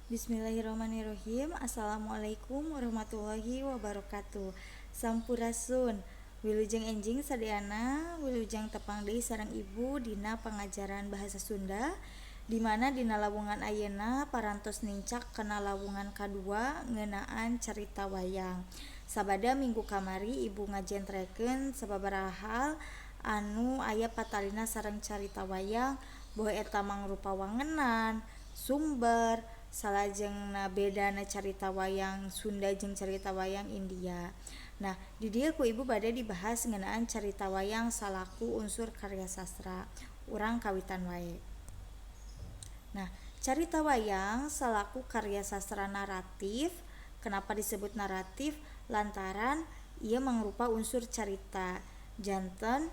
Bismillahirrahmanirrahim. Assalamualaikum warahmatullahi wabarakatuh. Sampurasun. Wilujeng enjing sadeana, wilujeng tepang deui sareng ibu dina pengajaran bahasa Sunda, di mana dina lawungan ayeuna parantos nincak kana lawungan kadua ngeunaan carita wayang. Sabada minggu kamari ibu ngajentrekeun sababaraha hal anu aya patalina sareng carita wayang, boh eta mangrupa wangenan, sumber, salajengna bedana carita wayang Sunda jeung carita wayang India. Nah, di dieu ku ibu bade dibahas ngeunaan carita wayang salaku unsur karya sastra. Urang kawitan wae. Nah, carita wayang salaku karya sastra naratif. Kenapa disebut naratif? Lantaran ia mangrupa unsur carita. Janten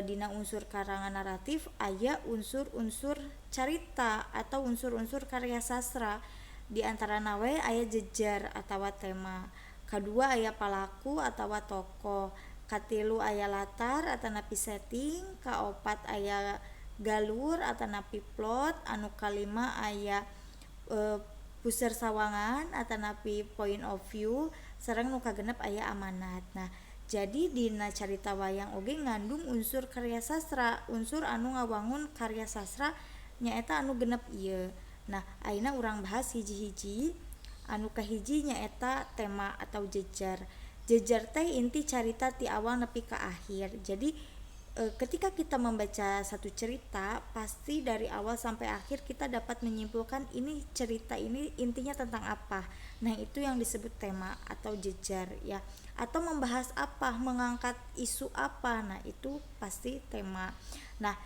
dina unsur karangan naratif aya unsur-unsur carita atau unsur-unsur karya sastra. Di antara nawe aya jejer atawa tema. Kadua aya palaku atawa tokoh. Katilu aya latar atanapi setting. Kaopat aya galur atanapi plot. Anu kalima aya puseur sawangan atanapi point of view. Sareng nu kagenep aya amanat. Nah, jadi dina carita wayang oge ngandung unsur karya sastra, unsur anu ngawangun karya sastra nyaeta anu genep ieu. Nah, ayeuna urang bahas hiji-hiji. Anu kahiji nyaeta tema atau jejer. Jejer teh inti carita ti awal nepi ka akhir. Jadi ketika kita membaca satu cerita, pasti dari awal sampai akhir kita dapat menyimpulkan ini cerita ini intinya tentang apa. Nah, itu yang disebut tema atau jejer ya. Atau membahas apa, mengangkat isu apa. Nah, itu pasti tema. Nah,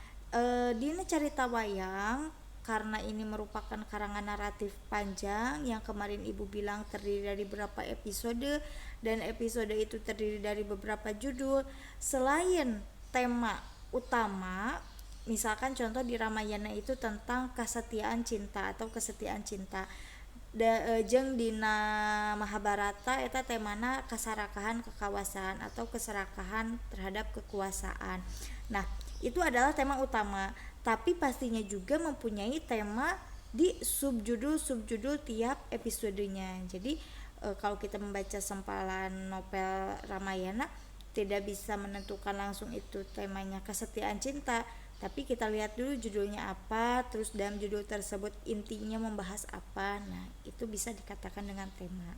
dina carita wayang karena ini merupakan karangan naratif panjang yang kemarin ibu bilang terdiri dari beberapa episode dan episode itu terdiri dari beberapa judul. Selain tema utama, misalkan contoh di Ramayana itu tentang kesetiaan cinta atau kesetiaan cinta. Jeung dina Mahabharata eta temana kasarakahan kekawasan atau keserakahan terhadap kekuasaan. Nah, itu adalah tema utama, tapi pastinya juga mempunyai tema di subjudul-subjudul tiap episodenya. Jadi kalau kita membaca sempalan novel Ramayana tidak bisa menentukan langsung itu temanya kesetiaan cinta, tapi kita lihat dulu judulnya apa, terus dalam judul tersebut intinya membahas apa. Nah, itu bisa dikatakan dengan tema.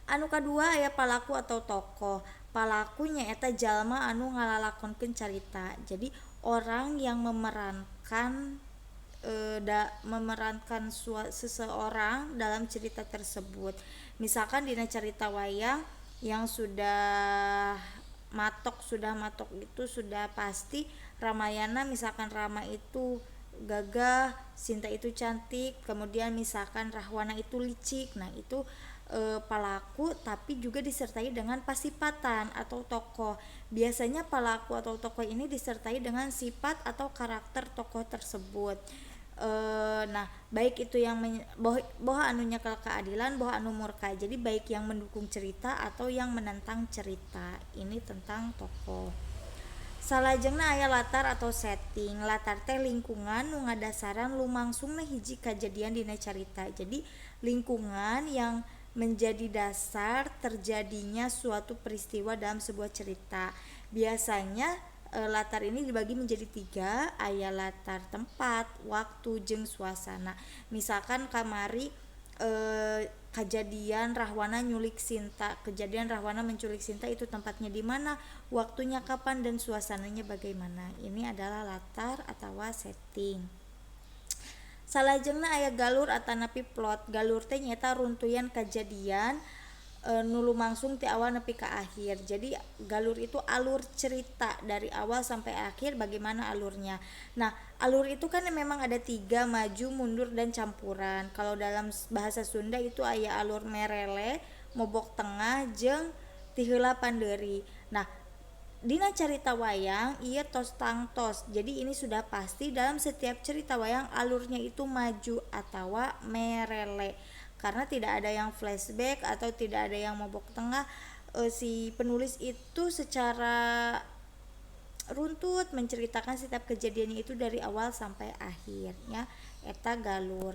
Anu kadua aya palaku atau tokoh. Palaku nyaeta jalma anu ngalalakonkeun carita. Jadi orang yang memerankan seseorang dalam cerita tersebut. Misalkan dina cerita wayang yang sudah matok itu sudah pasti Ramayana, misalkan Rama itu gagah, Sinta itu cantik, kemudian misalkan Rahwana itu licik. Nah, itu palaku tapi juga disertai dengan pasipatan atau tokoh. Biasanya palaku atau tokoh ini disertai dengan sifat atau karakter tokoh tersebut. Nah, baik itu yang boh anu nyekel keadilan, boh anu murka. Jadi baik yang mendukung cerita atau yang menentang cerita. Ini tentang tokoh. Salajengna aya latar atau setting. Latar teh lingkungan nu ngadasaran lumangsungna hiji kajadian dina carita. Jadi lingkungan yang menjadi dasar terjadinya suatu peristiwa dalam sebuah cerita. Biasanya latar ini dibagi menjadi 3, aya latar tempat, waktu, jeung suasana. Misalkan kamari kejadian Rahwana nyulik Sinta, kejadian Rahwana menculik Sinta itu tempatnya di mana, waktunya kapan, dan suasananya bagaimana. Ini adalah latar atau setting. Salajengna aya galur atanapi plot. Galur teh nyaeta runtuyan kejadian nu lumangsung ti awal nepi ka akhir. Jadi galur itu alur cerita dari awal sampai akhir, bagaimana alurnya. Nah, alur itu kan memang ada 3, maju, mundur, dan campuran. Kalau dalam bahasa Sunda itu aya alur merele, mobok tengah, jeung ti heula pandeuri. Nah, dina carita wayang ia tos tang tos. Jadi ini sudah pasti dalam setiap cerita wayang alurnya itu maju atau merele. Karena tidak ada yang flashback atau tidak ada yang mobok tengah. Si penulis itu secara runtut menceritakan setiap kejadiannya itu dari awal sampai akhir ya. Eta galur.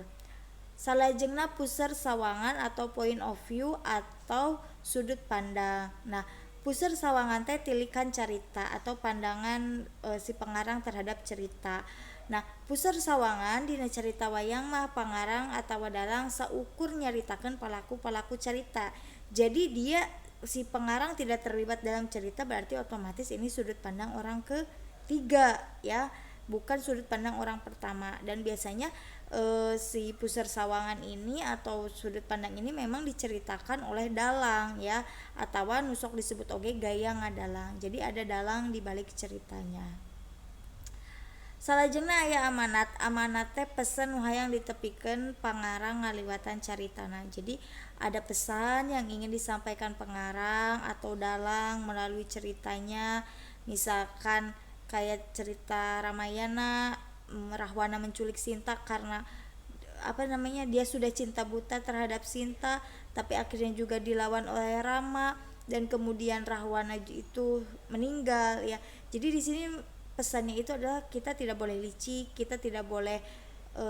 Salajengna puseur sawangan atau point of view atau sudut pandang. Nah, puseur sawangan teh tilikan carita atau pandangan si pengarang terhadap cerita. Nah, puseur sawangan dina carita wayang mah pangarang atau dalang saukur nyaritakeun pelaku-pelaku cerita. Jadi dia si pengarang tidak terlibat dalam cerita, berarti otomatis ini sudut pandang orang ketiga ya, bukan sudut pandang orang pertama. Dan biasanya si puseur sawangan ini atau sudut pandang ini memang diceritakan oleh dalang ya, atau nusok disebut oge gaya ngadalang. Jadi ada dalang di balik ceritanya. Salajengna aya amanat teh pesan nu hayang ditepikeun pangarang ngaliwatan caritana. Jadi ada pesan yang ingin disampaikan pengarang atau dalang melalui ceritanya. Misalkan kayak cerita Ramayana, Rahwana menculik Sinta karena dia sudah cinta buta terhadap Sinta, tapi akhirnya juga dilawan oleh Rama dan kemudian Rahwana itu meninggal ya. Jadi di sini pesannya itu adalah kita tidak boleh licik, kita tidak boleh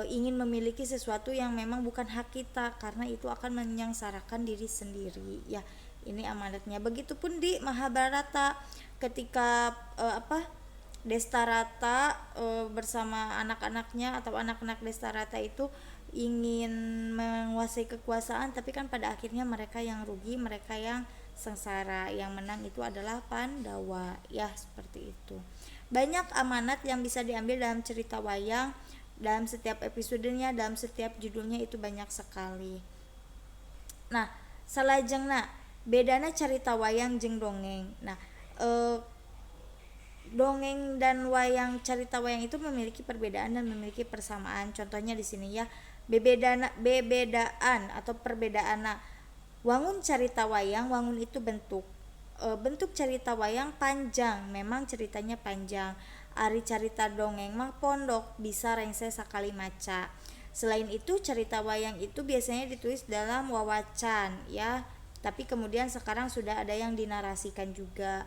ingin memiliki sesuatu yang memang bukan hak kita, karena itu akan menyengsarakan diri sendiri ya. Ini amanatnya. Begitupun di Mahabharata ketika Destarata bersama anak-anaknya atau anak-anak Destarata itu ingin menguasai kekuasaan, tapi kan pada akhirnya mereka yang rugi, mereka yang sengsara. Yang menang itu adalah Pandawa ya, seperti itu. Banyak amanat yang bisa diambil dalam cerita wayang, dalam setiap episodenya, dalam setiap judulnya itu banyak sekali. Nah, salajengna bedana cerita wayang jeung dongeng. Nah, dongeng dan wayang, cerita wayang itu memiliki perbedaan dan memiliki persamaan. Contohnya di sini ya, bebedaan atau perbedaanna. Wangun cerita wayang, wangun itu bentuk cerita wayang panjang, memang ceritanya panjang. Ari cerita dongeng mah pondok, bisa rengse sakali maca. Selain itu cerita wayang itu biasanya ditulis dalam wawacan ya, tapi kemudian sekarang sudah ada yang dinarasikan juga.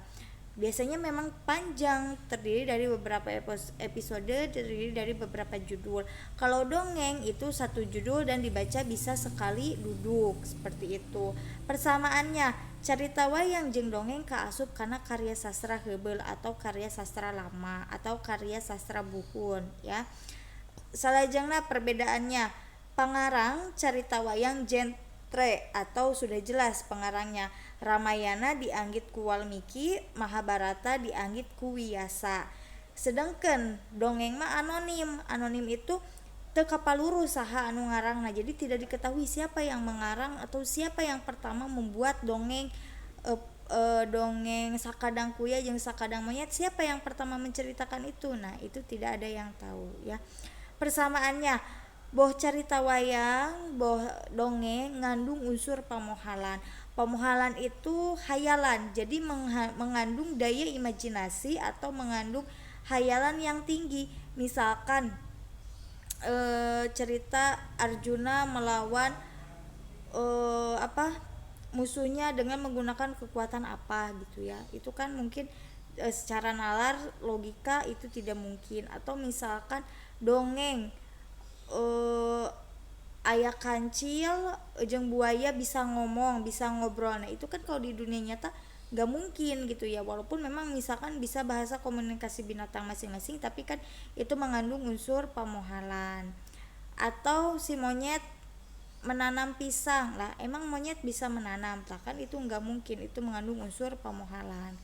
Biasanya memang panjang, terdiri dari beberapa episode, terdiri dari beberapa judul. Kalau dongeng itu satu judul dan dibaca bisa sekali duduk, seperti itu. Persamaannya, cerita wayang jeung dongeng kaasup karena karya sastra heubeul atau karya sastra lama atau karya sastra buhun ya. Salajengna perbedaannya, pangarang cerita wayang genre atau sudah jelas pengarangnya. Ramayana dianggit ku Walmiki, Mahabharata dianggit ku Wiyasa. Sedangkan dongeng mah anonim itu teu kapaluru saha anu ngarangna. Jadi tidak diketahui siapa yang mengarang atau siapa yang pertama membuat dongeng dongeng Sakadang Kuya jeung Sakadang Monyet, siapa yang pertama menceritakan itu. Nah, itu tidak ada yang tahu ya. Persamaannya, boh cerita wayang, boh dongeng ngandung unsur pamohalan. Pamohalan itu hayalan, jadi mengandung daya imajinasi atau mengandung hayalan yang tinggi. Misalkan cerita Arjuna melawan musuhnya dengan menggunakan kekuatan apa gitu ya. Itu kan mungkin secara nalar logika itu tidak mungkin. Atau misalkan dongeng aya kancil jeung buaya bisa ngomong, bisa ngobrol. Nah, itu kan kalau di dunia nyata nggak mungkin gitu ya, walaupun memang misalkan bisa bahasa komunikasi binatang masing-masing, tapi kan itu mengandung unsur pamohalan. Atau si monyet menanam pisang lah, emang monyet bisa menanam lah, kan itu nggak mungkin, itu mengandung unsur pamohalan.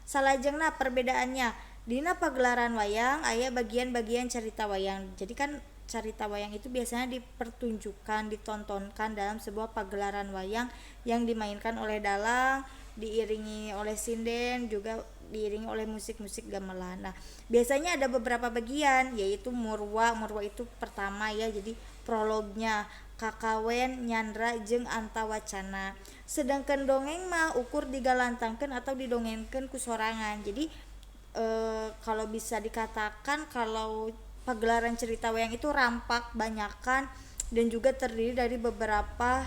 Salajengna perbedaannya, dina pagelaran wayang aya bagian-bagian cerita wayang. Jadi kan cerita wayang itu biasanya dipertunjukkan, ditontonkan dalam sebuah pagelaran wayang yang dimainkan oleh dalang, diiringi oleh sinden, juga diiringi oleh musik-musik gamelan. Nah, biasanya ada beberapa bagian, yaitu murwa itu pertama ya, jadi prolognya, kakawen, nyandra, jeung antawacana. Sedangkan dongeng mah ukur digalantangkeun atau didongengkeun ku sorangan. Jadi kalau bisa dikatakan kalau pagelaran cerita wayang itu rampak, banyakan, dan juga terdiri dari beberapa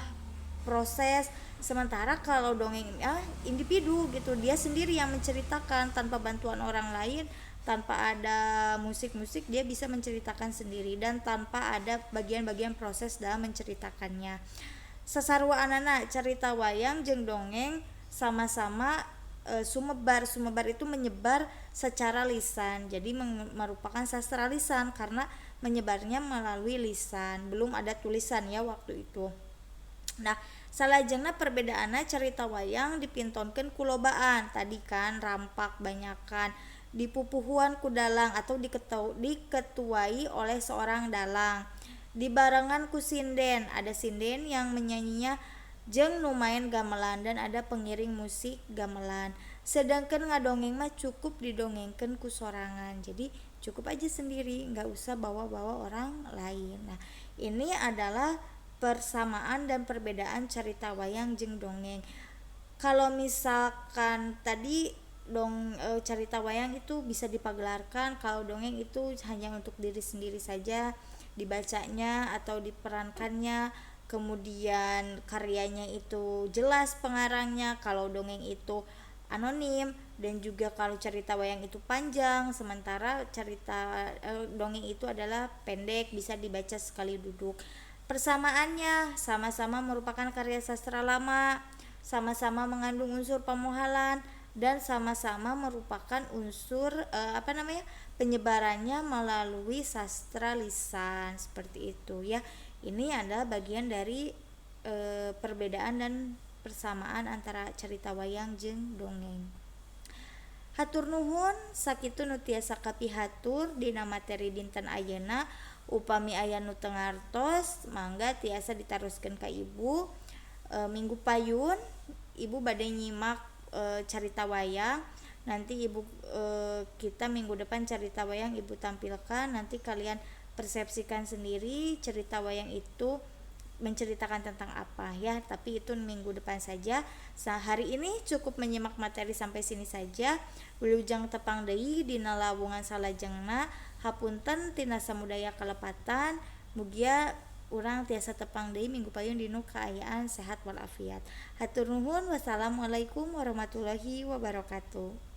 proses. Sementara kalau dongeng individu gitu, dia sendiri yang menceritakan tanpa bantuan orang lain, tanpa ada musik-musik dia bisa menceritakan sendiri dan tanpa ada bagian-bagian proses dalam menceritakannya. Sasarua anana cerita wayang jeung dongeng sama-sama sumebar itu menyebar secara lisan, jadi merupakan sastra lisan karena menyebarnya melalui lisan, belum ada tulisan ya waktu itu. Nah, salajengna perbedaanna cerita wayang dipintonkeun ku lobaan tadi kan rampak banyakan dipupuhuan ku dalang atau diketuai oleh seorang dalang dibarengan ku sinden, ada sinden yang menyanyinya jeung nu maen gamelan dan ada pengiring musik gamelan. Sedangkan ngadongeng mah cukup didongengkeun ku sorangan, jadi cukup aja sendiri, nggak usah bawa-bawa orang lain. Nah, ini adalah persamaan dan perbedaan cerita wayang jeung dongeng. Kalau misalkan tadi cerita wayang itu bisa dipagelarkan, kalau dongeng itu hanya untuk diri sendiri saja dibacanya atau diperankannya, kemudian karyanya itu jelas pengarangnya. Kalau dongeng itu anonim, dan juga kalau cerita wayang itu panjang, sementara dongeng itu adalah pendek, bisa dibaca sekali duduk. Persamaannya sama-sama merupakan karya sastra lama, sama-sama mengandung unsur pemohalan, dan sama-sama merupakan unsur penyebarannya melalui sastra lisan, seperti itu ya. Ini adalah bagian dari perbedaan dan persamaan antara cerita wayang jeung dongeng. Hatur nuhun, sakitu nu tiasa kapihatur dina materi dinten ayeuna. Upami aya nu teu ngartos mangga tiasa ditaroskeun ka ibu. Minggu payun ibu bade nyimak cerita wayang. Nanti ibu kita minggu depan cerita wayang ibu tampilkan, nanti kalian persepsikan sendiri cerita wayang itu menceritakan tentang apa ya, tapi itu minggu depan saja. Hari ini cukup menyimak materi sampai sini saja. Wilujeng tepang deui dina lawungan salajengna. Hapunten tina samudaya kalepatan. Mugia urang tiasa tepang deui minggu payun dinu kaayaan sehat walafiat. Hatur nuhun, wassalamualaikum warahmatullahi wabarakatuh.